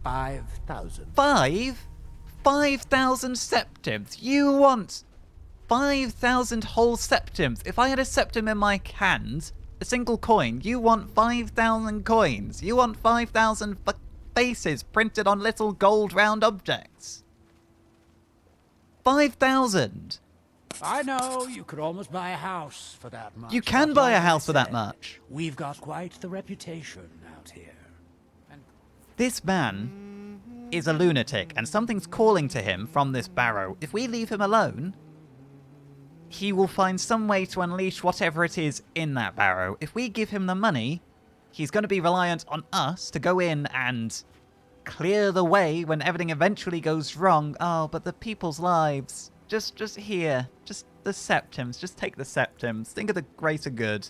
5,000. 5,000 septims? You want 5,000 whole septims? If I had a septim in my hand, a single coin, you want 5,000 coins? You want 5,000 faces printed on little gold round objects? 5,000? I know, you could almost buy a house for that much. You can buy a house for that much. We've got quite the reputation out here. And this man is a lunatic, and something's calling to him from this barrow. If we leave him alone, he will find some way to unleash whatever it is in that barrow. If we give him the money, he's going to be reliant on us to go in and clear the way when everything eventually goes wrong. Oh, but the people's lives. Just here. Just the septims. Just take the septims. Think of the greater good.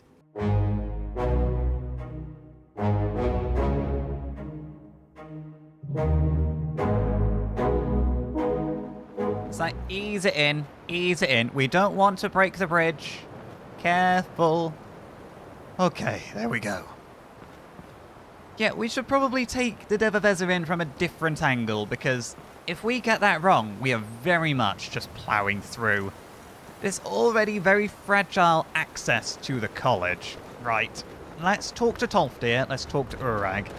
It's like, ease it in. Ease it in. We don't want to break the bridge. Careful. Okay, there we go. Yeah, we should probably take the Devavezza in from a different angle, because if we get that wrong, we are very much just ploughing through this already very fragile access to the college. Right, let's talk to Tolfdir, let's talk to Urag.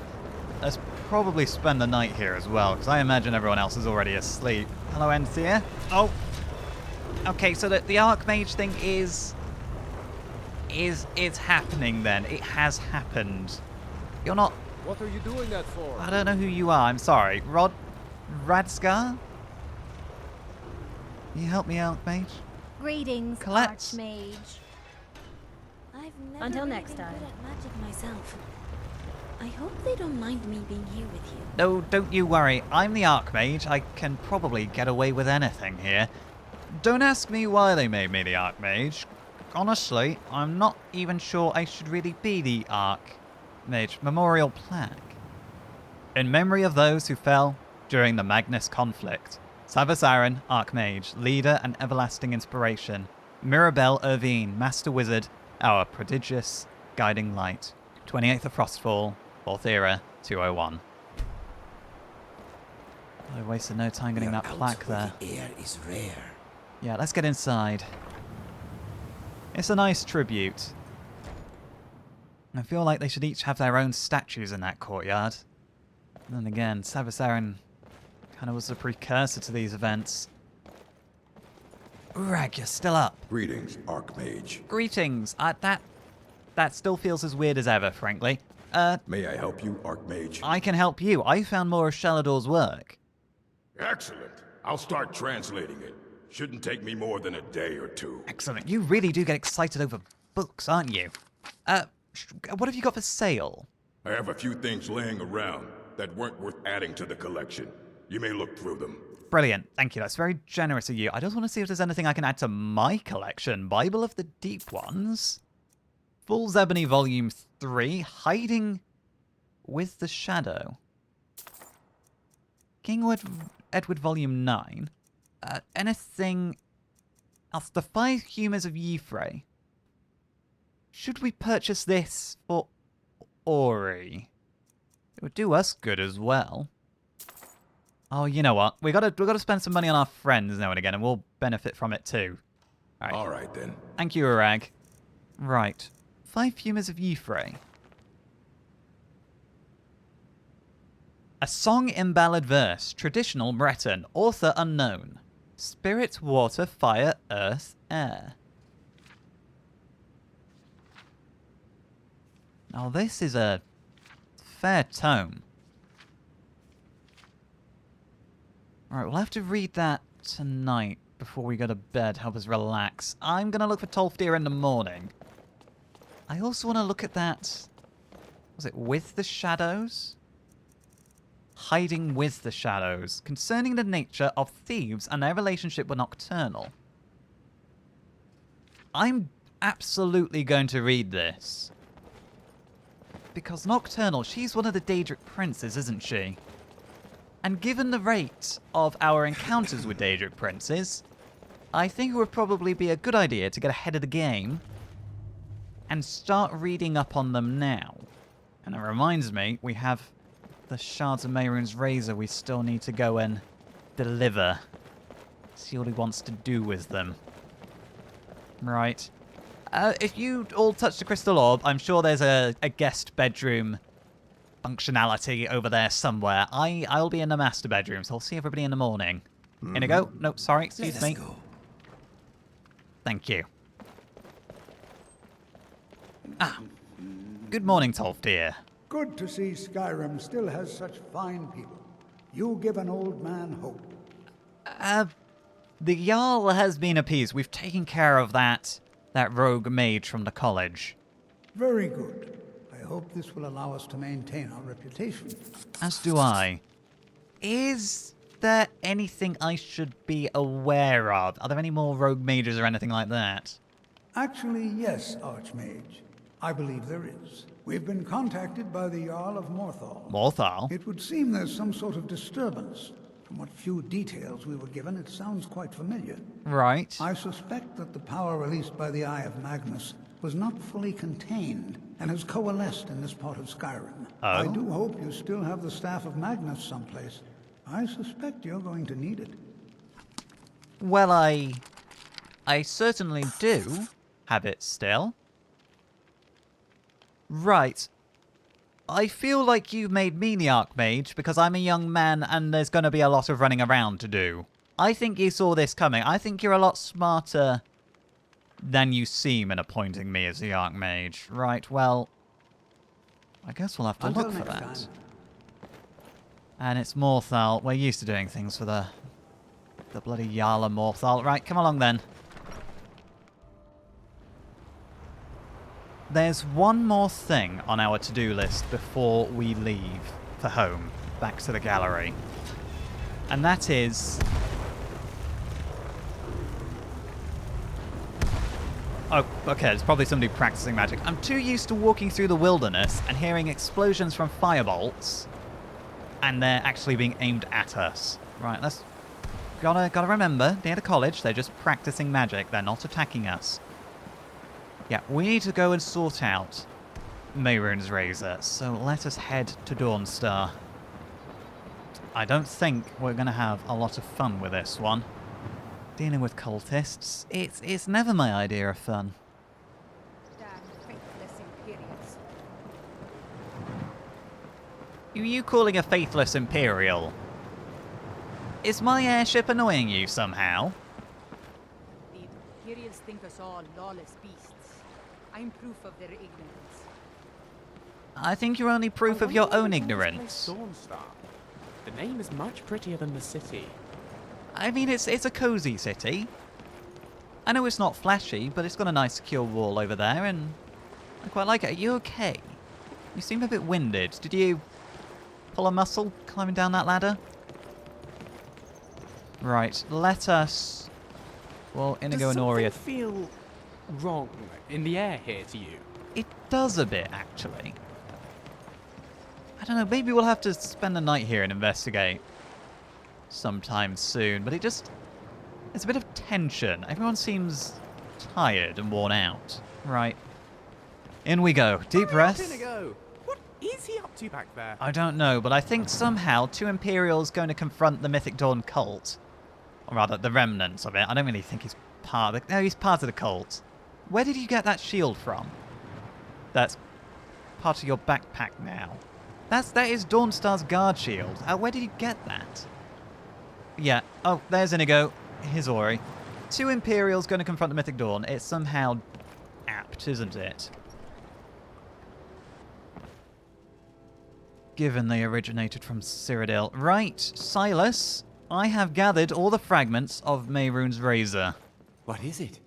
Let's probably spend the night here as well, because I imagine everyone else is already asleep. Hello, Enthea. Oh, okay, so the Archmage thing is happening then. It has happened. You're not... What are you doing that for? I don't know who you are, I'm sorry. Radskar? Can you help me out, mage? Greetings, Colette. Archmage. I've never Until really next been time. good at magic myself. I hope they don't mind me being here with you. No, don't you worry. I'm the Archmage. I can probably get away with anything here. Don't ask me why they made me the Archmage. Honestly, I'm not even sure I should really be the Archmage. Memorial plaque. In memory of those who fell during the Magnus conflict. Savasaran, Archmage, leader and everlasting inspiration. Mirabelle Irvine, Master Wizard, our prodigious guiding light. 28th of Frostfall, 4th Era, 201. I wasted no time getting that plaque there. The air is rare. Yeah, let's get inside. It's a nice tribute. I feel like they should each have their own statues in that courtyard. And then again, Savasaran kind of was the precursor to these events. Urag, you're still up. Greetings, Archmage. Greetings. That still feels as weird as ever, frankly. May I help you, Archmage? I can help you. I found more of Shalador's work. Excellent. I'll start translating it. Shouldn't take me more than a day or two. Excellent. You really do get excited over books, aren't you? What have you got for sale? I have a few things laying around that weren't worth adding to the collection. You may look through them. Brilliant. Thank you. That's very generous of you. I just want to see if there's anything I can add to my collection. Bible of the Deep Ones. Fool's Ebony Volume 3. Hiding with the Shadow. King Edward Volume 9. Anything else? The 5 Humors of Yfrey. Should we purchase this for Ori? It would do us good as well. Oh, you know what? We gotta spend some money on our friends now and again, and we'll benefit from it too. All right then. Thank you, Urag. Right. 5 Humors of Yfrey. A song in ballad verse, traditional Breton, author unknown. Spirit, water, fire, earth, air. Now this is a fair tome. Alright, we'll have to read that tonight before we go to bed, help us relax. I'm going to look for Tolfdir in the morning. I also want to look at that... Was it With the Shadows? Hiding with the Shadows. Concerning the nature of thieves and their relationship with Nocturnal. I'm absolutely going to read this. Because Nocturnal, she's one of the Daedric princes, isn't she? And given the rate of our encounters with Daedric princes, I think it would probably be a good idea to get ahead of the game and start reading up on them now. And it reminds me, we have the shards of Mehrunes Razor we still need to go and deliver. See what he wants to do with them. Right. If you all touch the crystal orb, I'm sure there's a guest bedroom functionality over there somewhere. I'll be in the master bedroom, so I'll see everybody in the morning. Inigo? No, sorry, excuse me. Go. Thank you. Ah. Good morning, Tolfdir. Good to see Skyrim still has such fine people. You give an old man hope. The Jarl has been appeased. We've taken care of that rogue mage from the college. Very good. I hope this will allow us to maintain our reputation. As do I. Is there anything I should be aware of? Are there any more rogue mages or anything like that? Actually, yes, Archmage. I believe there is. We've been contacted by the Jarl of Morthal. Morthal? It would seem there's some sort of disturbance. From what few details we were given, it sounds quite familiar. Right. I suspect that the power released by the Eye of Magnus was not fully contained and has coalesced in this part of Skyrim. Oh? I do hope you still have the Staff of Magnus someplace. I suspect you're going to need it. Well, I certainly do have it still. Right. I feel like you've made me the Archmage because I'm a young man and there's going to be a lot of running around to do. I think you saw this coming. I think you're a lot smarter than you seem in appointing me as the Archmage. Right, well, I guess we'll have to Until look for next that. time. And it's Morthal. We're used to doing things for the bloody Jarl of Morthal. Right, come along then. There's one more thing on our to-do list before we leave for home, back to the gallery. And that is... Oh, okay, there's probably somebody practicing magic. I'm too used to walking through the wilderness and hearing explosions from firebolts, and they're actually being aimed at us. Right, let's... Gotta remember, near the college, they're just practicing magic. They're not attacking us. Yeah, we need to go and sort out Mehrunes Razor, so let us head to Dawnstar. I don't think we're going to have a lot of fun with this one. Dealing with cultists, it's never my idea of fun. Damn faithless Imperials. Are you calling a faithless Imperial? Is my airship annoying you somehow? The Imperials think us all lawless beasts. I'm proof of their ignorance. I think you're only proof of your own ignorance. Dawnstar. The name is much prettier than the city. I mean, it's a cozy city. I know it's not flashy, but it's got a nice secure wall over there, and I quite like it. Are you okay? You seem a bit winded. Did you pull a muscle climbing down that ladder? Right, let us... Well, Inigo and Aurea... Does something feel wrong in the air here to you? It does a bit, actually. I don't know, maybe we'll have to spend the night here and investigate sometime soon, but there's a bit of tension. Everyone seems tired and worn out. Right. In we go. Deep breath. Inigo! What is he up to back there? I don't know, but I think somehow two Imperials going to confront the Mythic Dawn cult. Or rather, the remnants of it. I don't really think he's part of the... No, he's part of the cult. Where did you get that shield from? That's part of your backpack now. That is Dawnstar's guard shield. Where did you get that? Yeah. Oh, there's Inigo. Here's Ori. Two Imperials going to confront the Mythic Dawn. It's somehow apt, isn't it? Given they originated from Cyrodiil. Right, Silas, I have gathered all the fragments of Mehrunes Razor. What is it?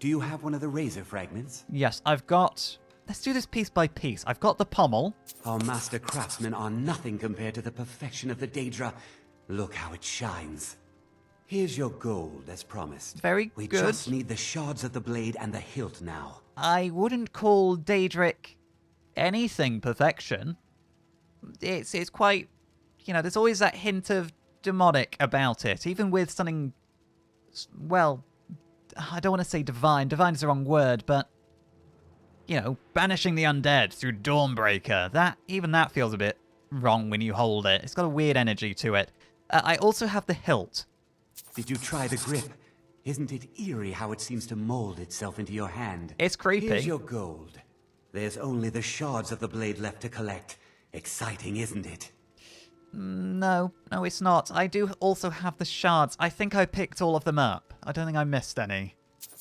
Do you have one of the razor fragments? Yes, I've got... Let's do this piece by piece. I've got the pommel. Our master craftsmen are nothing compared to the perfection of the Daedra. Look how it shines. Here's your gold, as promised. Very We good. just need the shards of the blade and the hilt now. I wouldn't call Daedric anything perfection. It's quite... You know, there's always that hint of demonic about it. Even with something... Well, I don't want to say divine. Divine is the wrong word, but... You know, banishing the undead through Dawnbreaker. Even that feels a bit wrong when you hold it. It's got a weird energy to it. I also have the hilt. Did you try the grip? Isn't it eerie how it seems to mold itself into your hand? It's creepy. Here's your gold. There's only the shards of the blade left to collect. Exciting, isn't it? No, it's not. I do also have the shards. I think I picked all of them up. I don't think I missed any.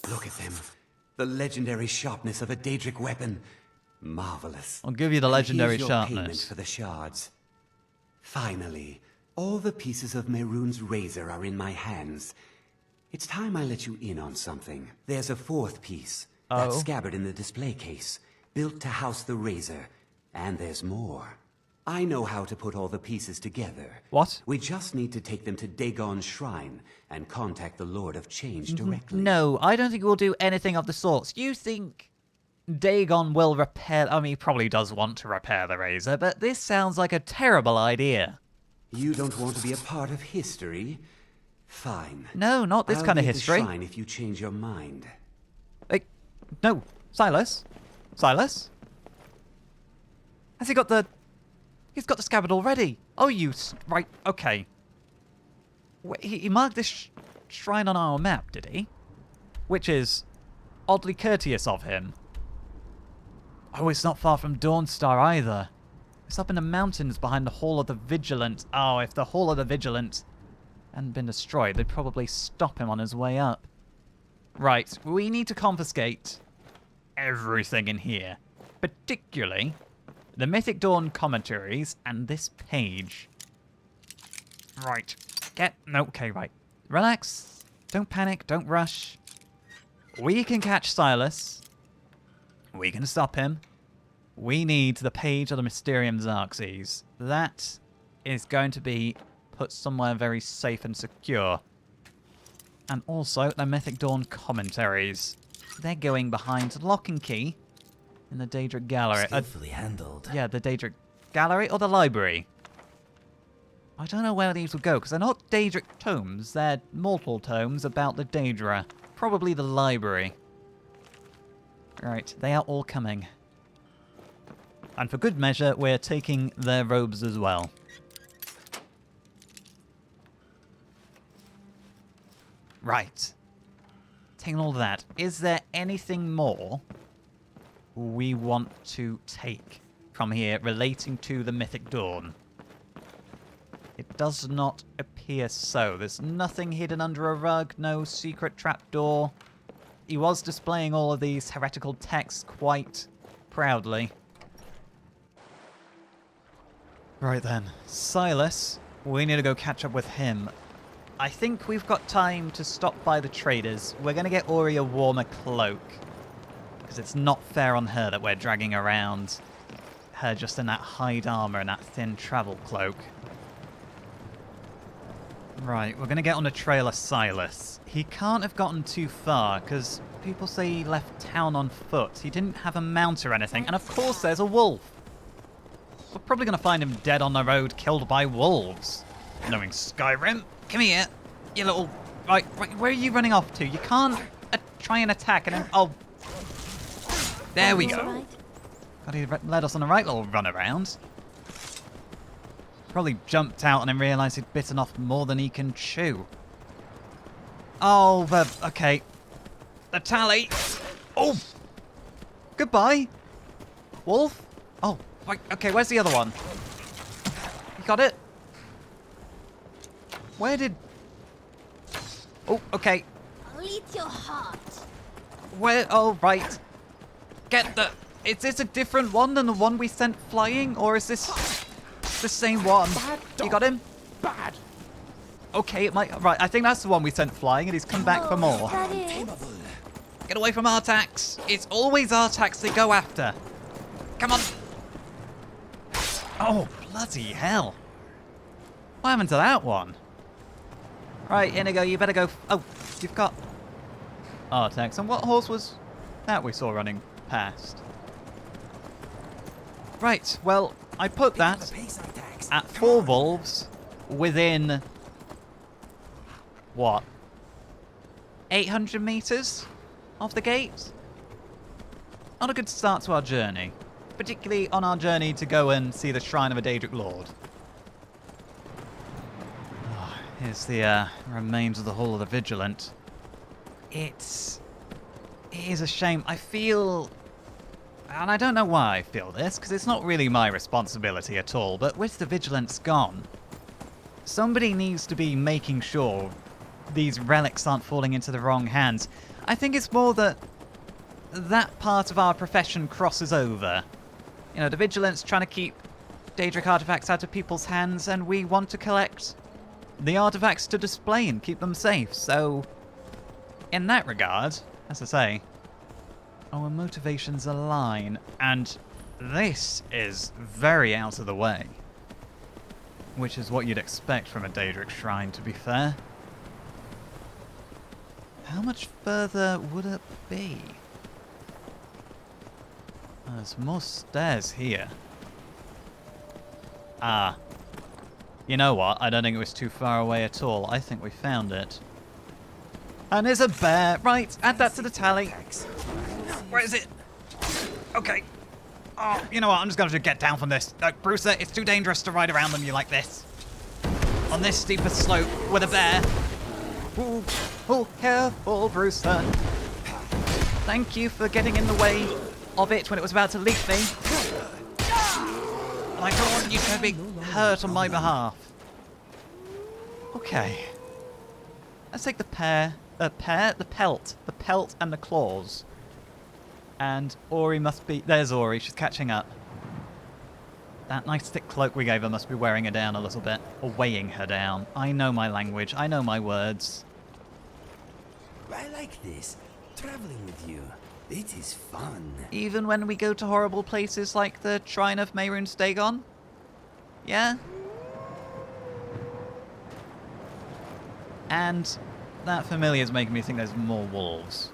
Look at them. The legendary sharpness of a Daedric weapon. Marvelous. I'll give you the legendary Here's your payment sharpness. for the shards. Finally, all the pieces of Mehrunes' razor are in my hands. It's time I let you in on something. There's a fourth piece. That scabbard in the display case. Built to house the razor. And there's more. I know how to put all the pieces together. What? We just need to take them to Dagon's shrine and contact the Lord of Change directly. No, I don't think we'll do anything of the sorts. You think Dagon will repair... I mean, he probably does want to repair the razor, but this sounds like a terrible idea. You don't want to be a part of history? Fine. No, not this kind of I'll leave history. the shrine if you change your mind. No, Silas? Silas? Has he got the... He's got the scabbard already. Oh, right, okay. He marked this shrine on our map, did he? Which is oddly courteous of him. Oh, it's not far from Dawnstar either. It's up in the mountains behind the Hall of the Vigilant. Oh, if the Hall of the Vigilant hadn't been destroyed, they'd probably stop him on his way up. Right, we need to confiscate everything in here. Particularly the Mythic Dawn commentaries and this page. Right. Okay, right. Relax. Don't panic. Don't rush. We can catch Silas. We can stop him. We need the page of the Mysterium Xerxes. That is going to be put somewhere very safe and secure. And also the Mythic Dawn commentaries. They're going behind lock and key in the Daedric Gallery. Skillfully handled. Yeah, the Daedric Gallery or the library. I don't know where these will go, because they're not Daedric tomes. They're mortal tomes about the Daedra. Probably the library. Right, they are all coming. And for good measure, we're taking their robes as well. Right. Taking all of that. Is there anything more we want to take from here relating to the Mythic Dawn? It does not appear so. There's nothing hidden under a rug, no secret trapdoor. He was displaying all of these heretical texts quite proudly. Right then, Silas, we need to go catch up with him. I think we've got time to stop by the traders. We're going to get Ori a warmer cloak, because it's not fair on her that we're dragging around her just in that hide armor and that thin travel cloak. Right, we're going to get on the trail of Silas. He can't have gotten too far, because people say he left town on foot. He didn't have a mount or anything, and of course there's a wolf. We're probably going to find him dead on the road, killed by wolves. Knowing Skyrim. Come here, you little... Right, where are you running off to? You can't try and attack and then... Oh. There we go. God, he led us on the right little run around. Probably jumped out and then realised he'd bitten off more than he can chew. Oh, okay. The tally. Oh! Goodbye. Wolf? Oh, right, okay, where's the other one? You got it? Where did... Oh, okay. I'll eat your heart. Where... Oh, right. Get the... Is this a different one than the one we sent flying? Or is this the same one? You got him? Bad. Okay, it might... Right, I think that's the one we sent flying and he's come back for more. That is. Get away from Artax. It's always Artax they go after. Come on. Oh, bloody hell. What happened to that one? Right, Inigo, you better go... Oh, you've got Artax. And what horse was that we saw running past? Right, well, I put that at 4 wolves within... What? 800 meters of the gate? Not a good start to our journey. particularly on our journey to go and see the Shrine of a Daedric Lord. Oh, here's the remains of the Hall of the Vigilant. It is a shame. I feel... And I don't know why I feel this, because it's not really my responsibility at all, but with the Vigilance gone, somebody needs to be making sure these relics aren't falling into the wrong hands. I think it's more that that part of our profession crosses over. You know, the Vigilance trying to keep Daedric artifacts out of people's hands, and we want to collect the artifacts to display and keep them safe. So, in that regard, as I say, our motivations align, and this is very out of the way. Which is what you'd expect from a Daedric shrine, to be fair. How much further would it be? There's more stairs here. Ah. You know what? I don't think it was too far away at all. I think we found it. And there's a bear. Right, add that to the tally. Where is it? Okay. Oh, you know what? I'm just going to get down from this. Brewster, it's too dangerous to ride around them you like this. On this steeper slope with a bear. Ooh, oh, careful, Brewster. Thank you for getting in the way of it when it was about to leap me. And I don't want you to be hurt on my behalf. Okay. Let's take the pelt and the claws. And Ori must be... There's Ori, she's catching up. That nice thick cloak we gave her must be wearing her down a little bit. Or weighing her down. I know my language, I know my words. I like this. Traveling with you. It is fun. Even when we go to horrible places like the Shrine of Mehrunes Dagon? Yeah? And that familiar is making me think there's more wolves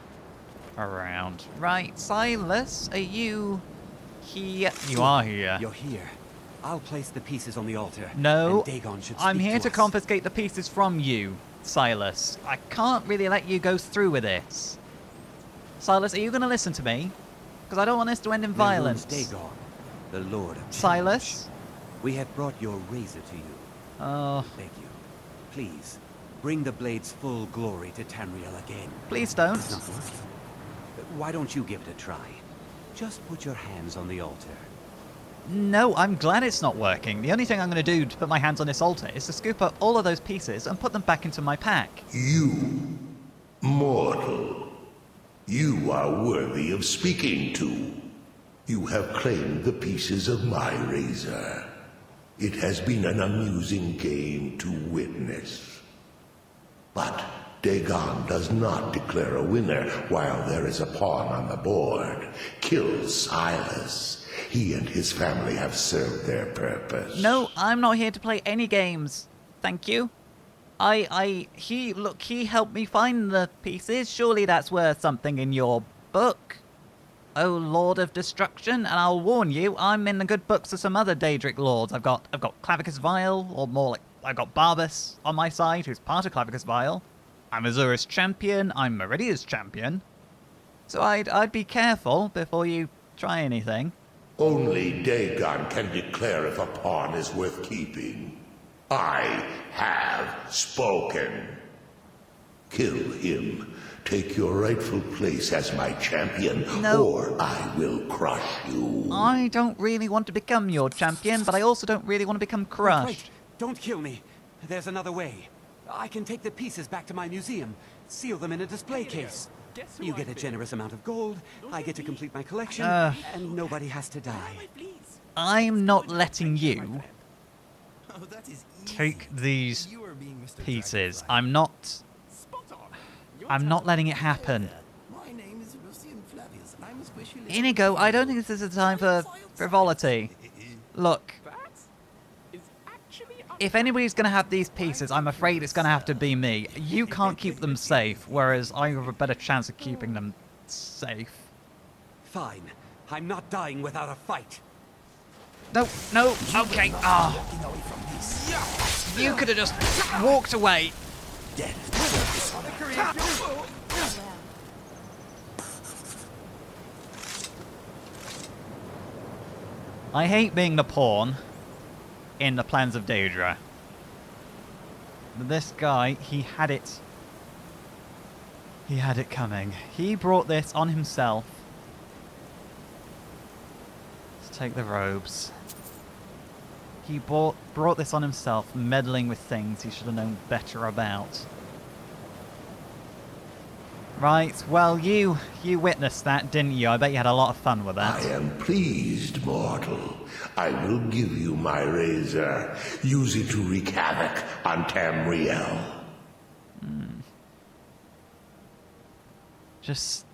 around. Right, Silas, are you here? You are here. You're here. I'll place the pieces on the altar. No, and Dagon should I'm speak here to us. confiscate the pieces from you, Silas. I can't really let you go through with this. Silas, are you going to listen to me? Because I don't want this to end in violence. Dagon, the Lord of Silas? We have brought your razor to you. Oh. Beg you. Please, bring the blade's full glory to Tamriel again. Please don't. It's not working. Why don't you give it a try? Just put your hands on the altar. No, I'm glad it's not working. The only thing I'm going to do to put my hands on this altar is to scoop up all of those pieces and put them back into my pack. You, mortal, you are worthy of speaking to. You have claimed the pieces of my razor. It has been an amusing game to witness. But Dagon does not declare a winner while there is a pawn on the board. Kill Silas. He and his family have served their purpose. No, I'm not here to play any games. Thank you. He helped me find the pieces. Surely that's worth something in your book. Oh, Lord of Destruction, and I'll warn you, I'm in the good books of some other Daedric lords. I've got Clavicus Vile, or more like, I've got Barbas on my side, who's part of Clavicus Vile. I'm Azura's champion, I'm Meridia's champion. So I'd be careful before you try anything. Only Dagon can declare if a pawn is worth keeping. I have spoken. Kill him. Take your rightful place as my champion, no. Or I will crush you. I don't really want to become your champion, but I also don't really want to become crushed. Wait, don't kill me. There's another way. I can take the pieces back to my museum, seal them in a display case. You get a generous amount of gold, I get to complete my collection, and nobody has to die. I'm not letting you take these pieces. I'm not letting it happen. Inigo, I don't think this is a time for frivolity. Look, if anybody's going to have these pieces, I'm afraid it's going to have to be me. You can't keep them safe, whereas I have a better chance of keeping them safe. Fine. I'm not dying without a fight. No, okay. You could have just walked away. I hate being the pawn in the plans of Daedra. But this guy, he had it. He had it coming. He brought this on himself. Let's take the robes. He brought this on himself, meddling with things he should have known better about. Right, well, you witnessed that, didn't you? I bet you had a lot of fun with that. I am pleased, mortal. I will give you my razor. Use it to wreak havoc on Tamriel. Just...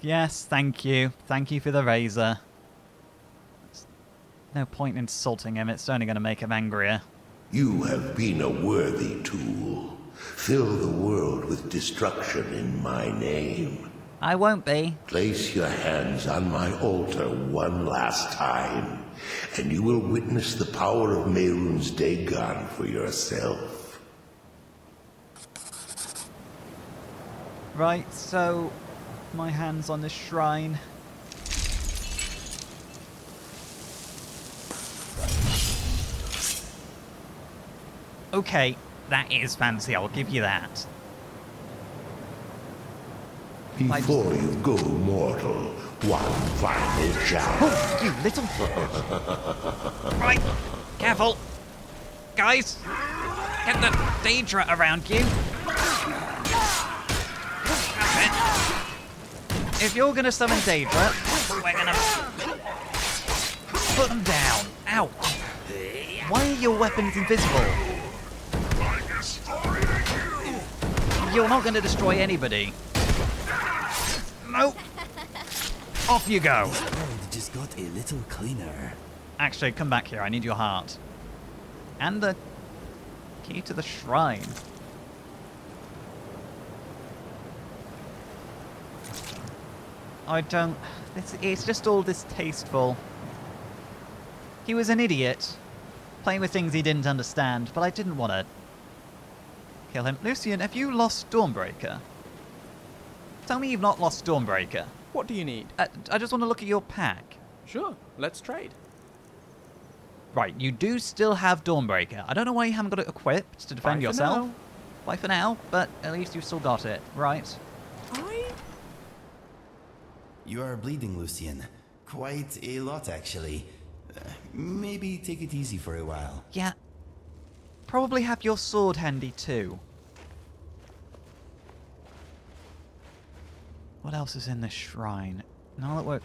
Yes, thank you. Thank you for the razor. There's no point insulting him, it's only going to make him angrier. You have been a worthy tool. Fill the world with destruction in my name. I won't be. Place your hands on my altar one last time, and you will witness the power of Mehrunes Dagon for yourself. Right, so... my hands on this shrine. Okay, that is fancy, I'll give you that. Before you go, mortal, one final challenge. Oh, you little... Right, careful. Guys, get the Daedra around you. That's it. If you're going to summon Daedra, we're going to put them down. Ouch. Why are your weapons invisible? You're not going to destroy anybody. Nope. Off you go. This world just got a little cleaner. Actually, come back here. I need your heart. And the key to the shrine. I don't... It's just all distasteful. He was an idiot. Playing with things he didn't understand, but I didn't want to kill him. Lucian, have you lost Stormbreaker? Tell me you've not lost Stormbreaker. What do you need? I just want to look at your pack. Sure, let's trade. Right, you do still have Dawnbreaker. I don't know why you haven't got it equipped to defend yourself. Bye for now, but at least you've still got it. Right. You are bleeding, Lucian. Quite a lot, actually. Maybe take it easy for a while. Yeah. Probably have your sword handy too. What else is in this shrine? Now that we're...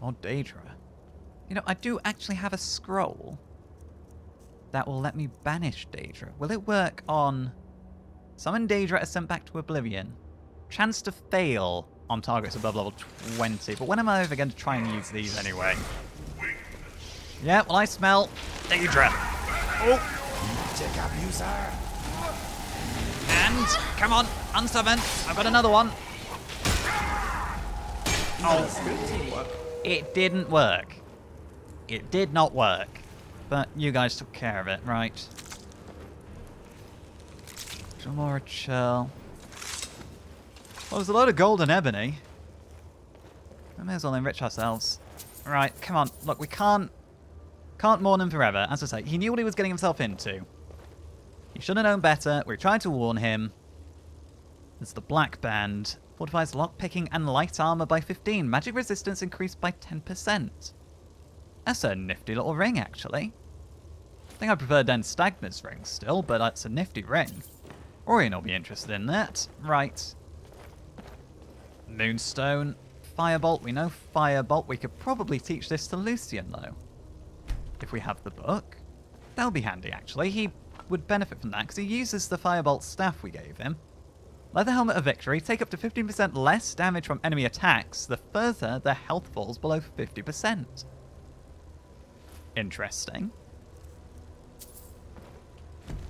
Oh, Daedra. You know, I do actually have a scroll that will let me banish Daedra. Will it work on... Summon Daedra is sent back to Oblivion. Chance to fail on targets above level 20. But when am I ever going to try and use these anyway? Yeah, well, I smell Daedra. Oh! Check out you, sir. And, come on, unsummon. I've got another one. Oh, it didn't work. It did not work. But you guys took care of it, right? More chill. Well, there's a load of gold and ebony. We may as well enrich ourselves. Right, come on. Look, we can't mourn him forever. As I say, he knew what he was getting himself into. He should have known better. We tried to warn him. There's the Black Band. Fortifies lockpicking and light armor by 15. Magic resistance increased by 10%. That's a nifty little ring, actually. I think I prefer Dan Stagner's ring still, but that's a nifty ring. Orion will be interested in that. Right. Moonstone. Firebolt. We know Firebolt. We could probably teach this to Lucian, though. If we have the book. That'll be handy, actually. He would benefit from that, because he uses the Firebolt staff we gave him. Leather Helmet of Victory. Take up to 15% less damage from enemy attacks the further their health falls below 50%. Interesting.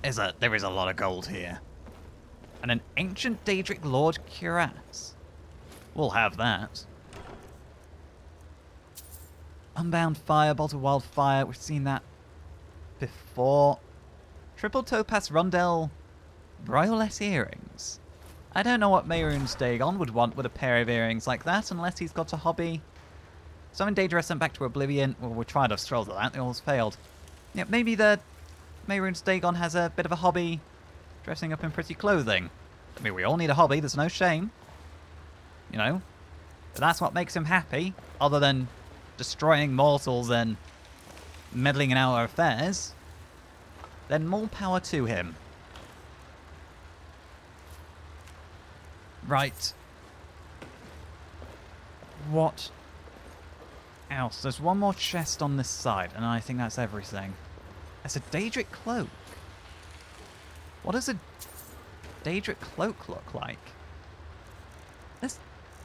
There is a lot of gold here. And an Ancient Daedric Lord Cuirass. We'll have that. Unbound Firebolt of Wildfire. We've seen that before. Triple Topaz Rondel Royaless Earrings. I don't know what Mehrunes Dagon would want with a pair of earrings like that, unless he's got a hobby Summon Daedra sent back to Oblivion. Well, we tried our strolls at that. They all failed. Yeah, maybe the Mehrunes Dagon has a bit of a hobby dressing up in pretty clothing. I mean, we all need a hobby. There's no shame. You know? But that's what makes him happy, other than destroying mortals and meddling in our affairs. Then more power to him. Right. What else? There's one more chest on this side, and I think that's everything. It's a Daedric cloak. What does a Daedric cloak look like? Let's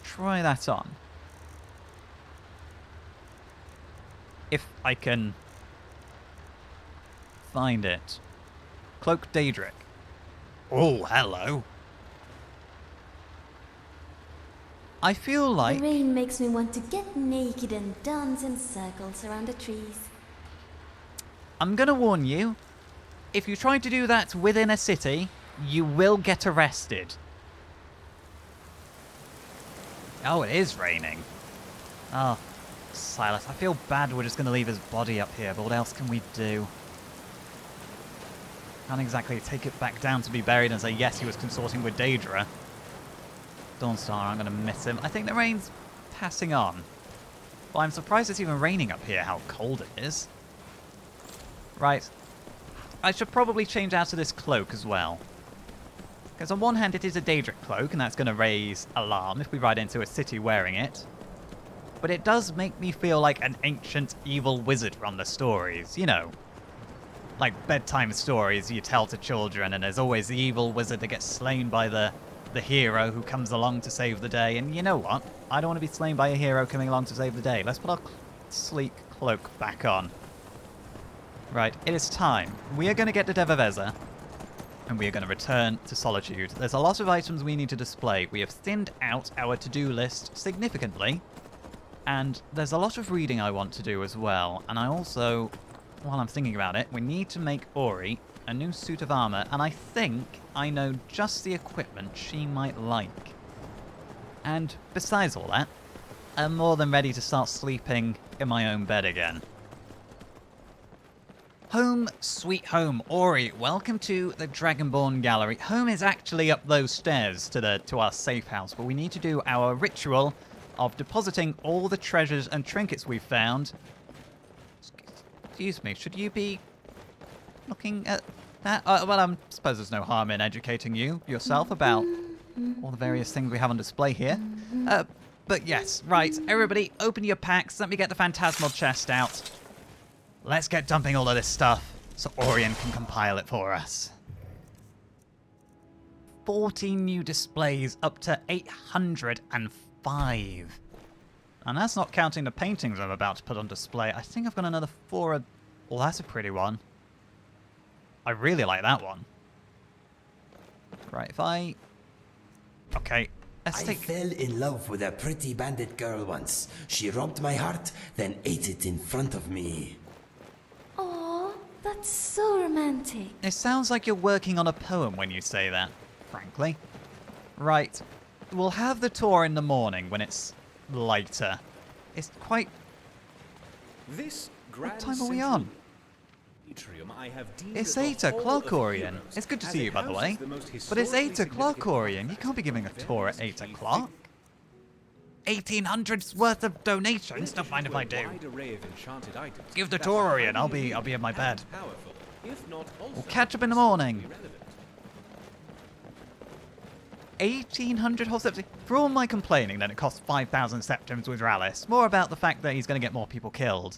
try that on. If I can find it. Cloak Daedric. Oh, hello. I feel like... The rain makes me want to get naked and dance in circles around the trees. I'm gonna warn you, if you try to do that within a city, you will get arrested. Oh, it is raining. Oh, Silas, I feel bad we're just gonna leave his body up here, but what else can we do? Can't exactly take it back down to be buried and say, yes, he was consorting with Daedra. Dawnstar, I'm going to miss him. I think the rain's passing on. But I'm surprised it's even raining up here, how cold it is. Right. I should probably change out of this cloak as well. Because on one hand, it is a Daedric cloak, and that's going to raise alarm if we ride into a city wearing it. But it does make me feel like an ancient evil wizard from the stories, you know. Like bedtime stories you tell to children, and there's always the evil wizard that gets slain by the hero who comes along to save the day. And you know what? I don't want to be slain by a hero coming along to save the day. Let's put our sleek cloak back on. Right, it is time. We are going to get the Devavezza, and we are going to return to Solitude. There's a lot of items we need to display. We have thinned out our to-do list significantly, and there's a lot of reading I want to do as well. And I also, while I'm thinking about it, we need to make Ori a new suit of armor, and I think I know just the equipment she might like. And besides all that, I'm more than ready to start sleeping in my own bed again. Home sweet home. Ori, welcome to the Dragonborn gallery. Home is actually up those stairs to our safe house, but we need to do our ritual of depositing all the treasures and trinkets we've found. Excuse me, should you be looking at that? Well, I suppose there's no harm in educating you yourself about all the various things we have on display here. But yes, right, everybody, open your packs. Let me get the phantasmal chest out. Let's get dumping all of this stuff so Orion can compile it for us. 14 new displays, up to 805. And that's not counting the paintings I'm about to put on display. I think I've got another 4. Well, that's a pretty one. I really like that one. Right, if I... Okay, let's take... I fell in love with a pretty bandit girl once. She robbed my heart, then ate it in front of me. Aw, that's so romantic. It sounds like you're working on a poem when you say that, frankly. Right, we'll have the tour in the morning when it's lighter. It's quite... This what time are we on? It's 8 o'clock, Orion. It's good to see you, by the way. But it's 8 o'clock, Orion. You can't be giving a tour at 8 o'clock. 1,800's worth of donations. Don't mind if I do. Give the tour, Orion. I'll be in my bed. We'll catch up in the morning. 1,800 whole septims. For all my complaining that it costs 5,000 septims with Rallis, more about the fact that he's going to get more people killed.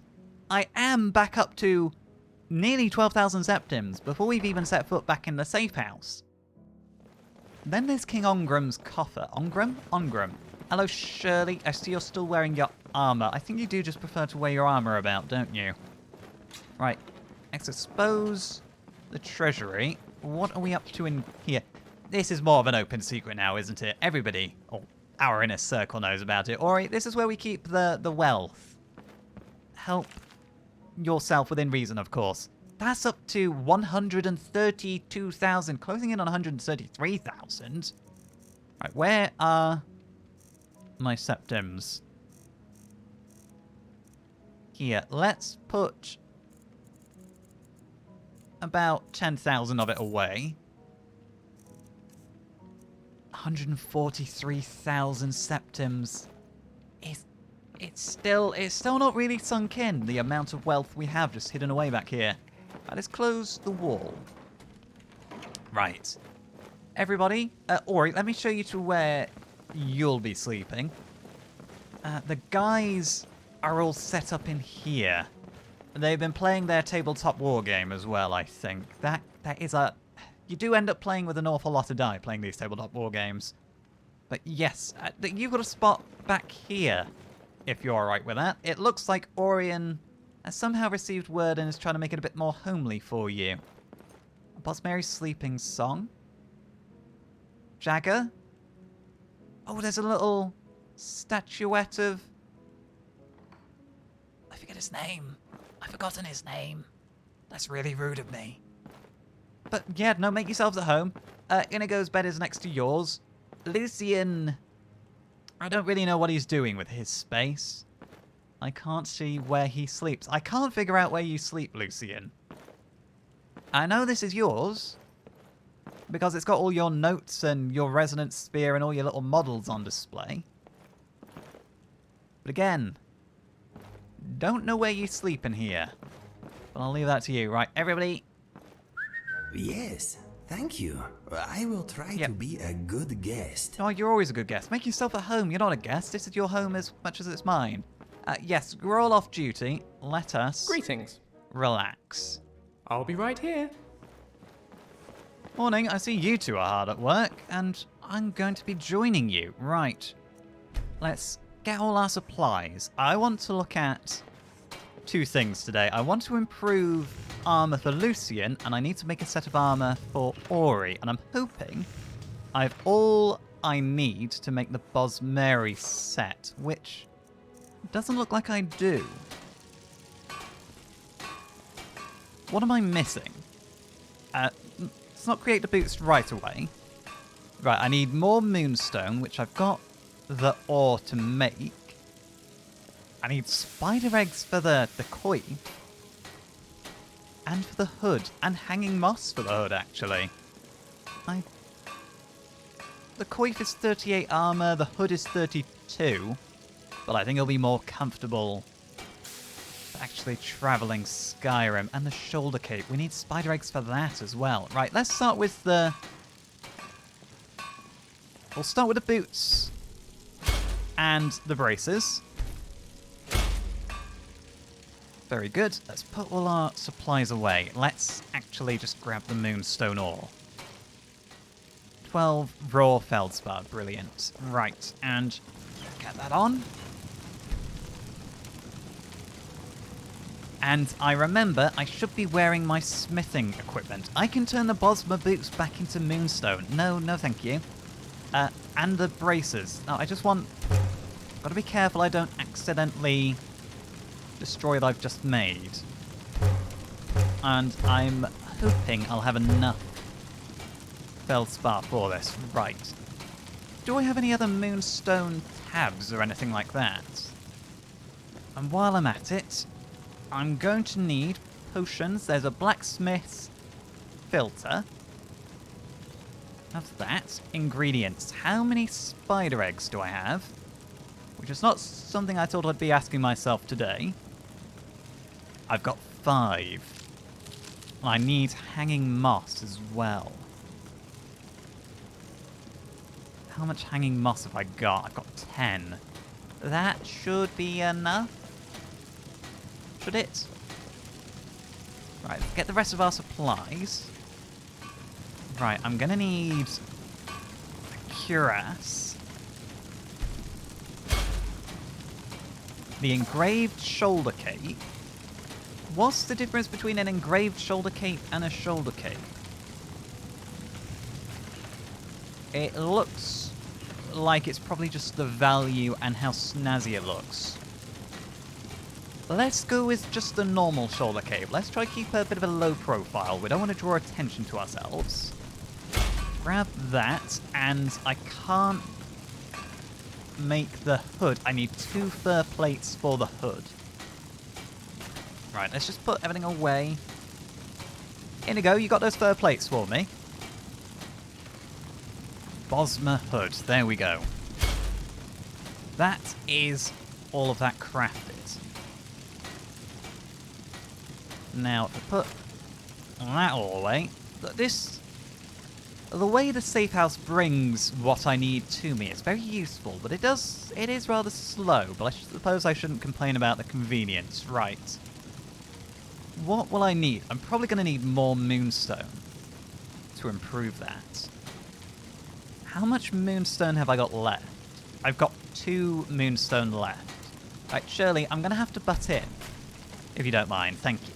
I am back up to nearly 12,000 septims before we've even set foot back in the safe house. Then there's King Ongram's coffer. Ongram? Ongram. Hello, Shirley. I see you're still wearing your armor. I think you do just prefer to wear your armor about, don't you? Right. Let's expose the treasury. What are we up to in here? This is more of an open secret now, isn't it? Everybody, or our inner circle, knows about it. Ori, this is where we keep the wealth. Help yourself within reason, of course. That's up to 132,000, closing in on 133,000. Right, where are my septims? here. Let's put about 10,000 of it away. 143,000 septims. It's still not really sunk in, the amount of wealth we have just hidden away back here. Right, let's close the wall. Right. Everybody, Ori, let me show you to where you'll be sleeping. The guys are all set up in here. They've been playing their tabletop war game as well, I think. That is a... You do end up playing with an awful lot of die playing these tabletop war games. But yes, you've got a spot back here, if you're alright with that. It looks like Orion has somehow received word and is trying to make it a bit more homely for you. Boss Mary's sleeping song. Jagger. Oh, there's a little statuette of... I forget his name. I've forgotten his name. That's really rude of me. But yeah, no, make yourselves at home. Inigo's bed is next to yours. Lucian... I don't really know what he's doing with his space. I can't see where he sleeps. I can't figure out where you sleep, Lucian. I know this is yours, because it's got all your notes and your resonance sphere and all your little models on display. But again, don't know where you sleep in here. But I'll leave that to you. Right, everybody? Yes, thank you. I will try to be a good guest. Oh, you're always a good guest. Make yourself at home. You're not a guest. This is your home as much as it's mine. Yes, we're all off duty. Let us... Greetings. Relax. I'll be right here. Morning, I see you two are hard at work, and I'm going to be joining you. Right. Let's get all our supplies. I want to look at two things today. I want to improve armor for Lucian, and I need to make a set of armor for Ori, and I'm hoping I have all I need to make the Bosmeri set, which doesn't look like I do. What am I missing? Let's not create the boots right away. Right, I need more moonstone, which I've got the ore to make. I need spider eggs for the coif. And for the hood. And hanging moss for the hood, actually. The coif is 38 armor, the hood is 32. But I think it'll be more comfortable actually traveling Skyrim. And the shoulder cape. We need spider eggs for that as well. Right, let's start with the... We'll start with the boots and the braces. Very good. Let's put all our supplies away. Let's actually just grab the moonstone ore. 12 raw feldspar. Brilliant. Right, and get that on. And I remember I should be wearing my smithing equipment. I can turn the Bosma boots back into moonstone. No, no thank you. And the braces. No, I just want... Gotta be careful I don't accidentally destroy what I've just made. And I'm hoping I'll have enough feldspar for this. Right. Do I have any other moonstone tabs or anything like that? And while I'm at it, I'm going to need potions. There's a blacksmith's filter. Have that. Ingredients. How many spider eggs do I have? Which is not something I thought I'd be asking myself today. I've got 5. I need hanging moss as well. How much hanging moss have I got? I've got 10. That should be enough. Should it? Right, let's get the rest of our supplies. Right, I'm gonna need a cuirass. The engraved shoulder cape. What's the difference between an engraved shoulder cape and a shoulder cape? It looks like it's probably just the value and how snazzy it looks. Let's go with just the normal shoulder cape. Let's try to keep a bit of a low profile. We don't want to draw attention to ourselves. Grab that, and I can't make the hood. I need 2 fur plates for the hood. Right, let's just put everything away. Inigo, you got those fur plates for me? Bosma hood. There we go. That is all of that crafted. Now, to put that all away, the way the safe house brings what I need to me is very useful, but it is rather slow, but I suppose I shouldn't complain about the convenience. Right. What will I need? I'm probably going to need more moonstone to improve that. How much moonstone have I got left? I've got 2 moonstone left. Right, Shirley, I'm going to have to butt in, if you don't mind. Thank you.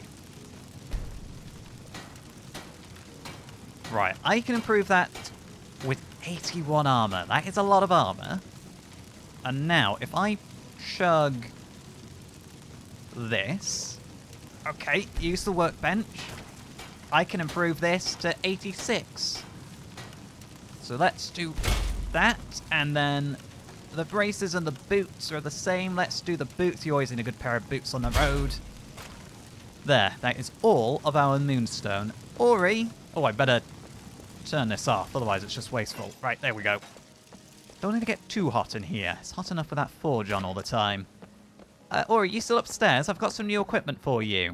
Right, I can improve that with 81 armor. That is a lot of armor. And now, if I chug this... Okay, use the workbench. I can improve this to 86. So let's do that, and then the braces and the boots are the same. Let's do the boots. You always need a good pair of boots on the road. There, that is all of our moonstone. Ori... Oh, I better turn this off, otherwise it's just wasteful. Right, there we go. Don't need to get too hot in here. It's hot enough with that forge on all the time. Ori, you still upstairs? I've got some new equipment for you.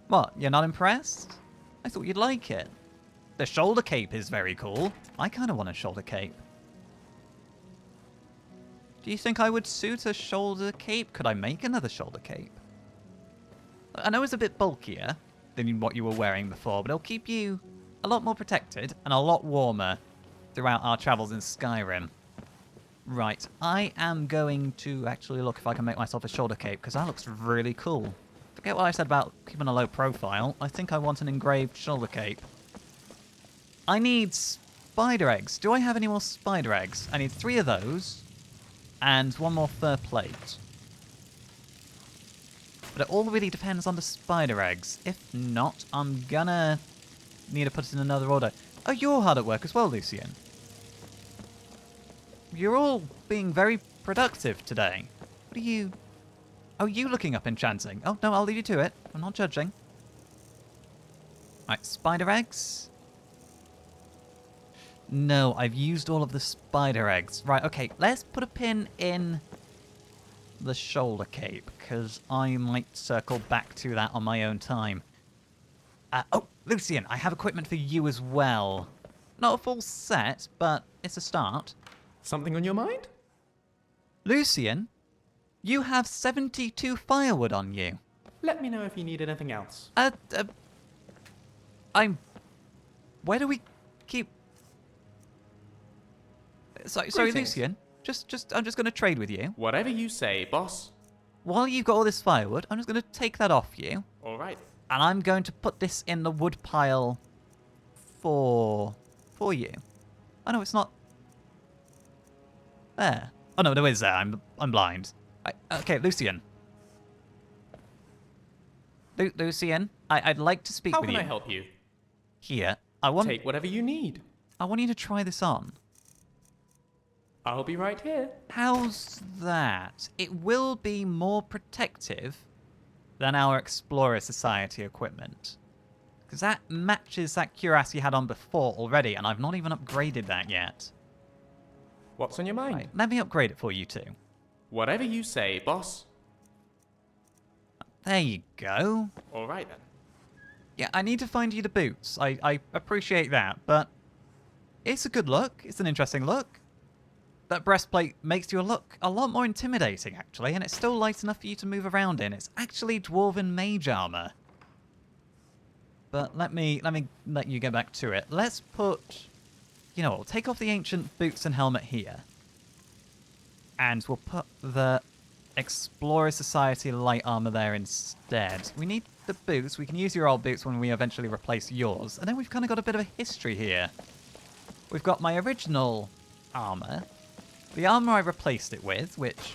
What, you're not impressed? I thought you'd like it. The shoulder cape is very cool. I kind of want a shoulder cape. Do you think I would suit a shoulder cape? Could I make another shoulder cape? I know it's a bit bulkier than what you were wearing before, but it'll keep you a lot more protected and a lot warmer throughout our travels in Skyrim. Right, I am going to actually look if I can make myself a shoulder cape, because that looks really cool. Forget what I said about keeping a low profile. I think I want an engraved shoulder cape. I need spider eggs. Do I have any more spider eggs? I need 3 of those and 1 more fur plate. But it all really depends on the spider eggs. If not, I'm gonna need to put it in another order. Oh, you're hard at work as well, Lucien. You're all being very productive today. What are you... Oh, you looking up enchanting. Oh, no, I'll leave you to it. I'm not judging. Right, spider eggs. No, I've used all of the spider eggs. Right, okay, let's put a pin in the shoulder cape, because I might circle back to that on my own time. Oh, Lucien, I have equipment for you as well. Not a full set, but it's a start. Something on your mind? Lucien, you have 72 firewood on you. Let me know if you need anything else. Where do we keep... Sorry, Lucien. I'm just going to trade with you. Whatever you say, boss. While you've got all this firewood, I'm just going to take that off you. All right. And I'm going to put this in the wood pile for you. Oh, no, it's not... There. Oh, no, is there. I'm blind. Right, okay, Lucien. Lucien, I'd like to speak with you. How can I help you? Here. Take whatever you need. I want you to try this on. I'll be right here. How's that? It will be more protective than our Explorer Society equipment. Because that matches that cuirass you had on before already, and I've not even upgraded that yet. What's on your mind? Right, let me upgrade it for you too. Whatever you say, boss. There you go. All right, then. Yeah, I need to find you the boots. I appreciate that, but it's a good look. It's an interesting look. That breastplate makes you look a lot more intimidating, actually, and it's still light enough for you to move around in. It's actually Dwarven mage armor. But let let you get back to it. Let's put... You know what, we'll take off the ancient boots and helmet here. And we'll put the Explorer Society light armor there instead. We need the boots. We can use your old boots when we eventually replace yours. And then we've kind of got a bit of a history here. We've got my original armor. The armor I replaced it with, which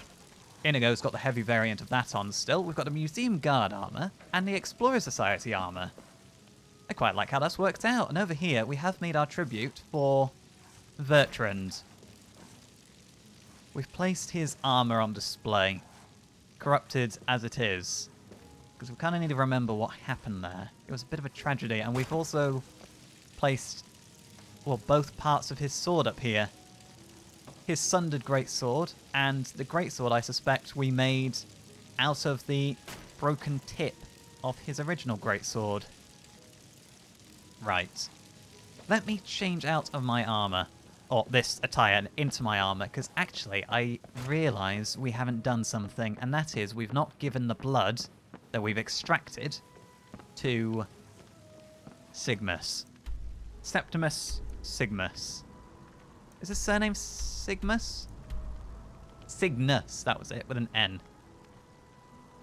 Inigo's got the heavy variant of that on still. We've got the Museum Guard armor and the Explorer Society armor. I quite like how that's worked out. And over here, we have made our tribute for Bertrand. We've placed his armor on display. corrupted as it is. Because we kind of need to remember what happened there. It was a bit of a tragedy, and we've also placed, well, both parts of his sword up here. His sundered greatsword, and the greatsword, I suspect, we made out of the broken tip of his original greatsword. Right. Let me change out of my armor, or this attire, into my armor, because actually I realise we haven't done something, and that is we've not given the blood that we've extracted to Sigmus. Septimus Sigmus. Is his surname Sigmus? Cygnus, that was it, with an N.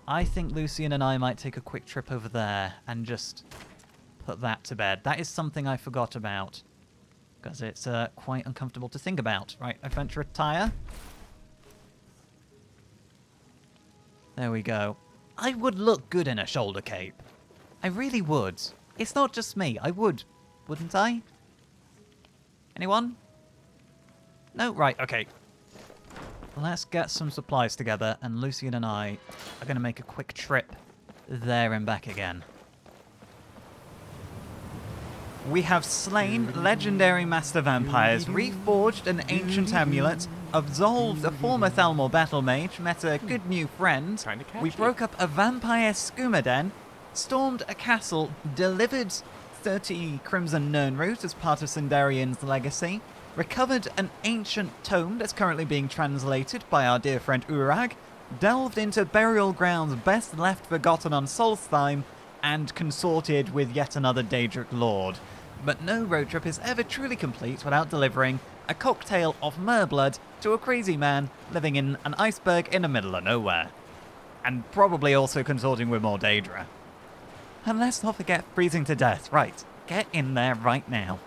I think Lucian and I might take a quick trip over there and just put that to bed. That is something I forgot about, because it's quite uncomfortable to think about. Right, I venture a tire. There we go. I would look good in a shoulder cape. I really would. It's not just me. I would, wouldn't I? Anyone? No? Right, okay. Let's get some supplies together, and Lucian and I are going to make a quick trip there and back again. We have slain legendary master vampires, reforged an ancient amulet, absolved a former Thalmor battle mage, met a good new friend, we broke up a vampire skooma den, stormed a castle, delivered 30 Crimson Nirnroot as part of Sindarian's legacy, recovered an ancient tome that's currently being translated by our dear friend Urag, delved into burial grounds best left forgotten on Solstheim, and consorted with yet another Daedric lord. But no road trip is ever truly complete without delivering a cocktail of merblood to a crazy man living in an iceberg in the middle of nowhere. And probably also consorting with more Daedra. And let's not forget freezing to death. Right, get in there right now.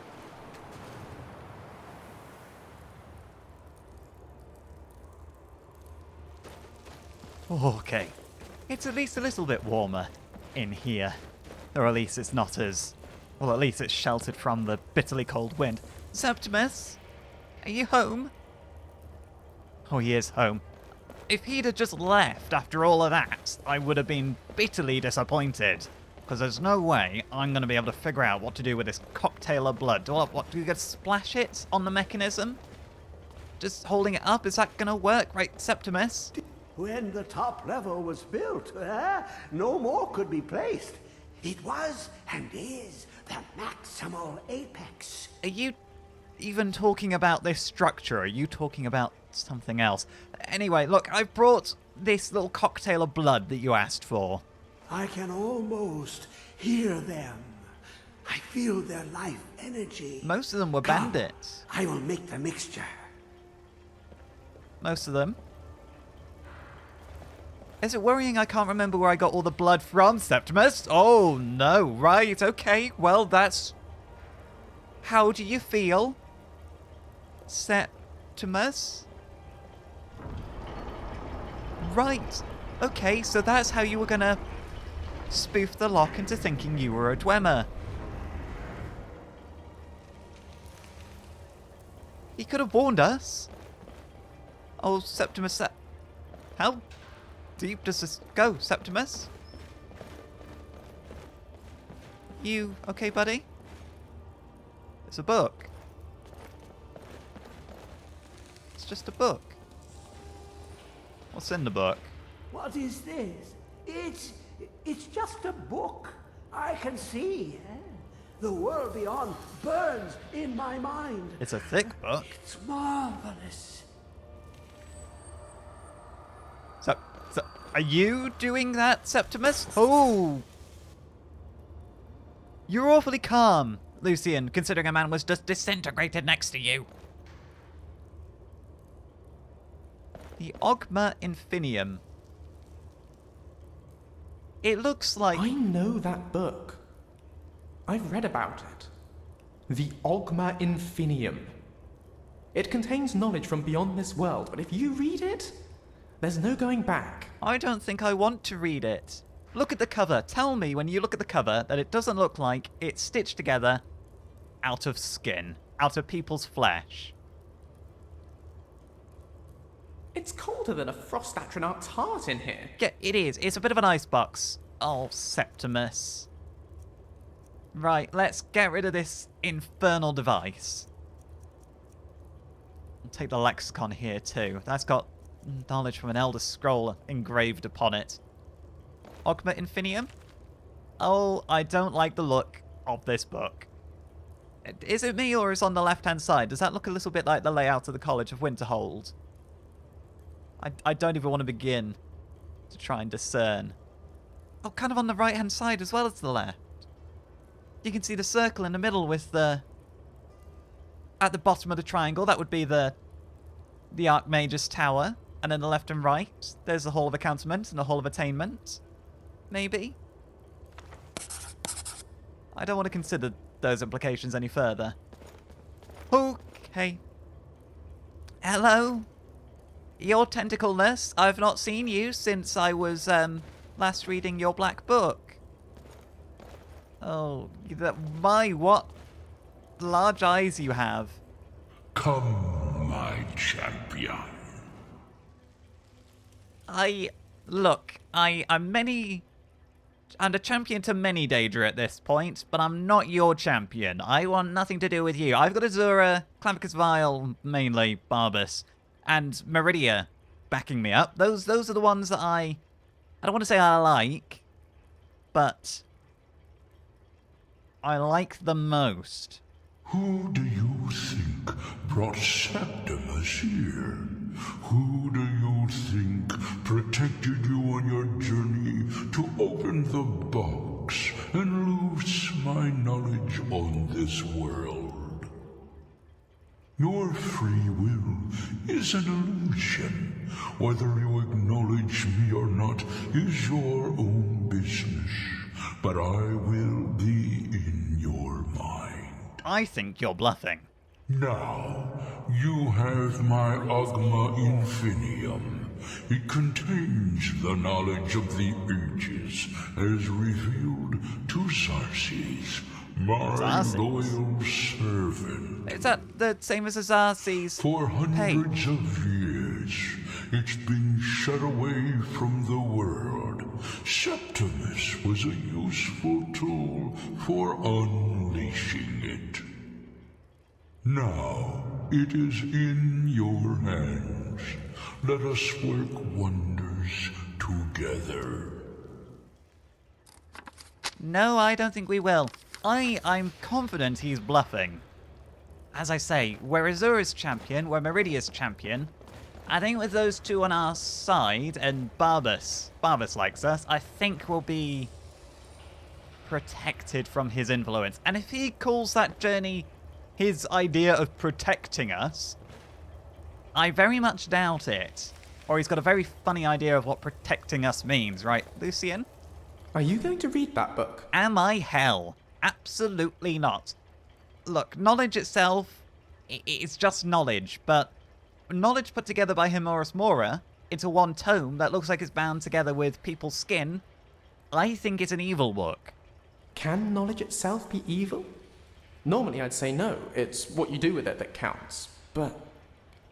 Okay, it's at least a little bit warmer in here. Or at least it's not as... well, at least it's sheltered from the bitterly cold wind. Septimus? Are you home? Oh, he is home. If he'd have just left after all of that, I would have been bitterly disappointed. Because there's no way I'm going to be able to figure out what to do with this cocktail of blood. Do you get to splash it on the mechanism? Just holding it up, is that going to work? Right, Septimus? When the top level was built, no more could be placed. It was and is the maximal apex. Are you even talking about this structure? Are you talking about something else? Anyway, look, I've brought this little cocktail of blood that you asked for. I can almost hear them. I feel their life energy. Most of them were Come, bandits. I will make the mixture. Most of them. Is it worrying I can't remember where I got all the blood from, Septimus? Oh, no. Right, okay. Well, that's... How do you feel, Septimus? Right. Okay, so that's how you were gonna spoof the lock into thinking you were a Dwemer. He could have warned us. Oh, Septimus, how deep does this go, Septimus? You okay, buddy? It's a book. It's just a book. What's in the book? What is this? It's just a book. I can see. The world beyond burns in my mind. It's a thick book. It's marvelous. So, are you doing that, Septimus? Oh! You're awfully calm, Lucian, considering a man was just disintegrated next to you. The Ogma Infinium. It looks like... I know that book. I've read about it. The Ogma Infinium. It contains knowledge from beyond this world, but if you read it, there's no going back. I don't think I want to read it. Look at the cover. Tell me when you look at the cover that it doesn't look like it's stitched together out of skin, out of people's flesh. It's colder than a frost astronaut's heart in here. Yeah, it is. It's a bit of an icebox. Oh, Septimus. Right, let's get rid of this infernal device. I'll take the lexicon here too. That's got knowledge from an Elder Scroll engraved upon it. Ogma Infinium? Oh, I don't like the look of this book. Is it me or is it on the left-hand side? Does that look a little bit like the layout of the College of Winterhold? I don't even want to begin to try and discern. Oh, kind of on the right-hand side as well as the left. You can see the circle in the middle with the... At the bottom of the triangle, that would be the Archmage's Tower. And then the left and right, there's the Hall of Accountment and the Hall of Attainment. Maybe? I don't want to consider those implications any further. Okay. Hello? Your tentacle nurse? I've not seen you since I was last reading your black book. Oh, my, what large eyes you have. Come, my champion. I'm a champion to many, Daedra, at this point, but I'm not your champion. I want nothing to do with you. I've got Azura, Clamicus Vile, mainly, Barbas, and Meridia backing me up. Those are the ones that I don't want to say I like, but I like the most. Who do you think brought Septimus here? Who do you think protected you on your journey to open the box and loose my knowledge on this world? Your free will is an illusion. Whether you acknowledge me or not is your own business, but I will be in your mind. I think you're bluffing. Now, you have my Ogma Infinium. It contains the knowledge of the ages as revealed to Xarxes, my loyal servant. Is that the same as Xarxes? For hundreds of years, it's been shut away from the world. Septimus was a useful tool for unleashing it. Now, it is in your hands. Let us work wonders together. No, I don't think we will. I'm confident he's bluffing. As I say, we're Azura's champion, we're Meridia's champion. I think with those two on our side, and Barbas likes us, I think we'll be protected from his influence. And if he calls that journey his idea of protecting us, I very much doubt it. Or he's got a very funny idea of what protecting us means, right, Lucian? Are you going to read that book? Am I hell? Absolutely not. Look, knowledge itself, it's just knowledge, but knowledge put together by Himorus Mora into one tome that looks like it's bound together with people's skin, I think it's an evil book. Can knowledge itself be evil? Normally I'd say no, it's what you do with it that counts. But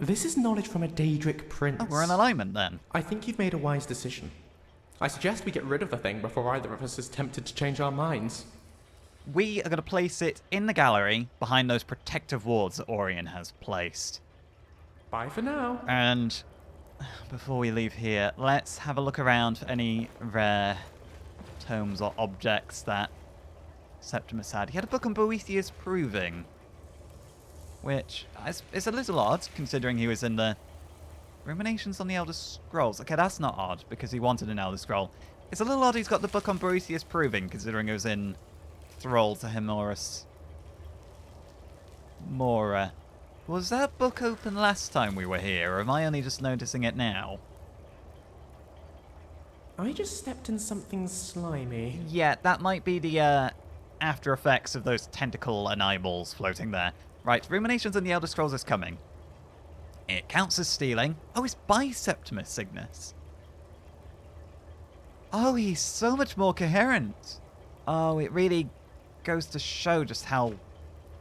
this is knowledge from a Daedric prince. Oh, we're in alignment then. I think you've made a wise decision. I suggest we get rid of the thing before either of us is tempted to change our minds. We are going to place it in the gallery behind those protective wards that Orion has placed. Bye for now. And before we leave here, let's have a look around for any rare tomes or objects that Septimus had. He had a book on Boethius Proving, which is a little odd, considering he was in the Ruminations on the Elder Scrolls. Okay, that's not odd, because he wanted an Elder Scroll. It's a little odd he's got the book on Boethius Proving, considering it was in thrall to Himorus Mora. Was that book open last time we were here, or am I only just noticing it now? I just stepped in something slimy. Yeah, that might be the after effects of those tentacle and eyeballs floating there. Right, Ruminations on the Elder Scrolls is coming. It counts as stealing. Oh, it's by Septimus Cygnus. Oh, he's so much more coherent. Oh, it really goes to show just how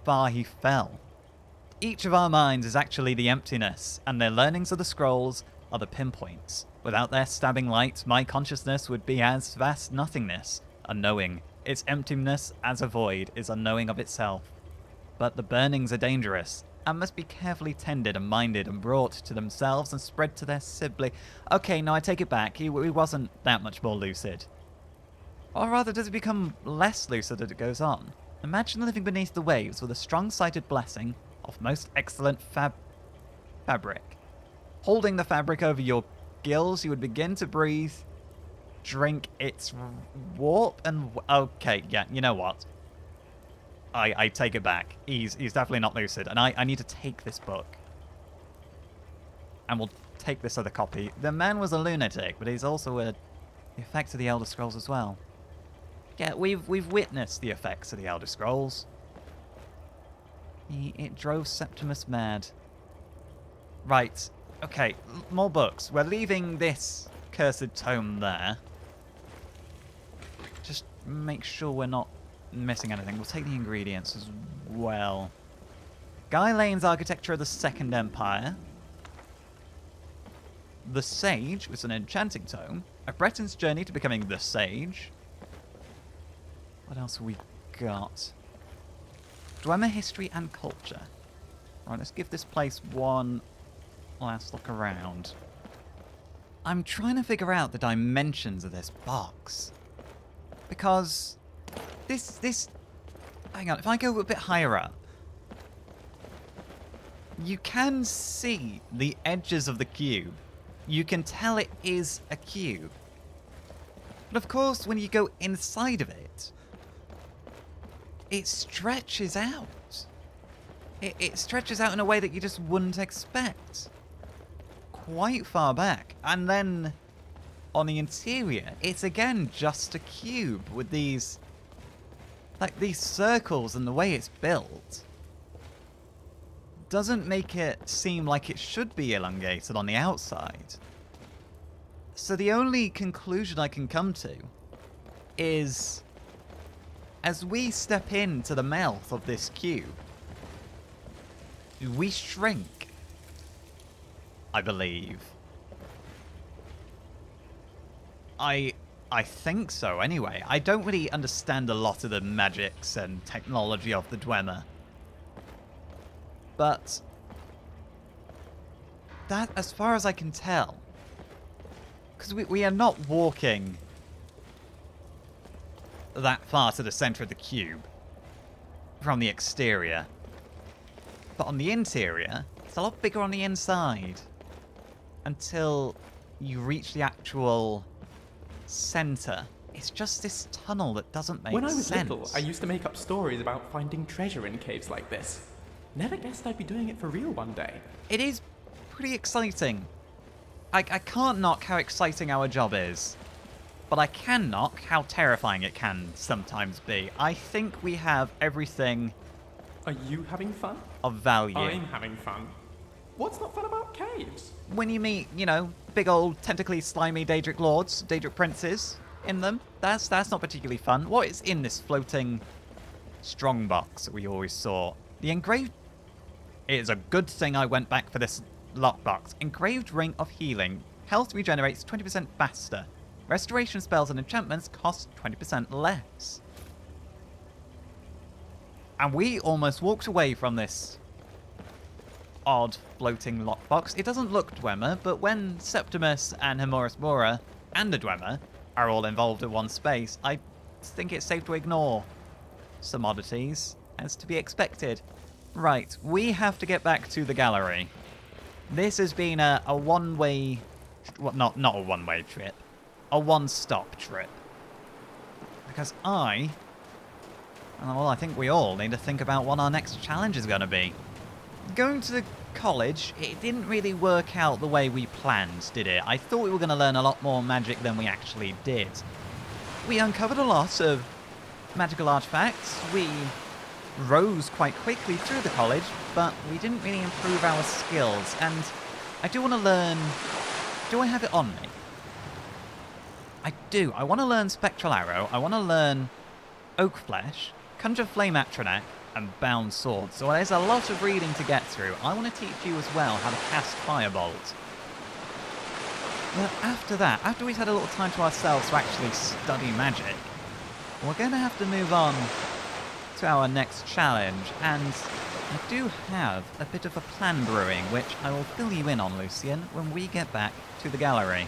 far he fell. Each of our minds is actually the emptiness, and their learnings of the scrolls are the pinpoints. Without their stabbing light, my consciousness would be as vast nothingness, unknowing. Its emptiness as a void is unknowing of itself. But the burnings are dangerous, and must be carefully tended and minded and brought to themselves and spread to their sibling. Okay, no, I take it back. He wasn't that much more lucid. Or rather, does it become less lucid as it goes on? Imagine living beneath the waves with a strong-sighted blessing of most excellent fabric. Holding the fabric over your gills, you would begin to breathe, drink its warp, and... Okay, yeah, you know what? I take it back. He's definitely not lucid, and I need to take this book. And we'll take this other copy. The man was a lunatic, but he's also the effect of the Elder Scrolls as well. Yeah, we've witnessed the effects of the Elder Scrolls. It drove Septimus mad. Right, okay, more books. We're leaving this cursed tome there. Just make sure we're not missing anything. We'll take the ingredients as well. Guy Lane's Architecture of the Second Empire. The Sage was an enchanting tome. A Breton's Journey to Becoming the Sage. What else have we got? Dwemer History and Culture. Right, let's give this place one last look around. I'm trying to figure out the dimensions of this box. Because this... Hang on, if I go a bit higher up, you can see the edges of the cube. You can tell it is a cube. But of course, when you go inside of it, it stretches out. It stretches out in a way that you just wouldn't expect. Quite far back. And then on the interior, it's again just a cube with these... like these circles, and the way it's built doesn't make it seem like it should be elongated on the outside. So the only conclusion I can come to is, as we step into the mouth of this cube, we shrink, I believe. I think so, anyway. I don't really understand a lot of the magics and technology of the Dwemer. But that, as far as I can tell, because we are not walking that far to the center of the cube from the exterior. But on the interior, it's a lot bigger on the inside until you reach the actual center. It's just this tunnel that doesn't make sense. When I was little, I used to make up stories about finding treasure in caves like this. Never guessed I'd be doing it for real one day. It is pretty exciting. I can't knock how exciting our job is, but I can knock how terrifying it can sometimes be. I think we have everything. Are you having fun? Of value. I'm having fun. What's not fun about caves? When you meet, you know, big old tentacly slimy Daedric lords, Daedric princes in them, that's not particularly fun. What is in this floating strongbox that we always saw? The engraved... It is a good thing I went back for this lockbox. Engraved Ring of Healing. Health regenerates 20% faster. Restoration spells and enchantments cost 20% less. And we almost walked away from this odd floating lockbox. It doesn't look Dwemer, but when Septimus and Homoris Mora and the Dwemer are all involved in one space, I think it's safe to ignore some oddities, as to be expected. Right, we have to get back to the gallery. This has been a one-way... Well, not a one-way trip. A one-stop trip. Because I think we all need to think about what our next challenge is going to be. Going to the college, it didn't really work out the way we planned, did it? I thought we were going to learn a lot more magic than we actually did. We uncovered a lot of magical artifacts. We rose quite quickly through the college, but we didn't really improve our skills. And I do want to learn... Do I have it on me? I do. I want to learn Spectral Arrow. I want to learn Oak Flesh, Conjure Flame Atronak, and Bound Sword. So there's a lot of reading to get through. I want to teach you as well how to cast Firebolt. But after that, after we've had a little time to ourselves to actually study magic, we're going to have to move on to our next challenge, and I do have a bit of a plan brewing, which I will fill you in on, Lucian, when we get back to the gallery.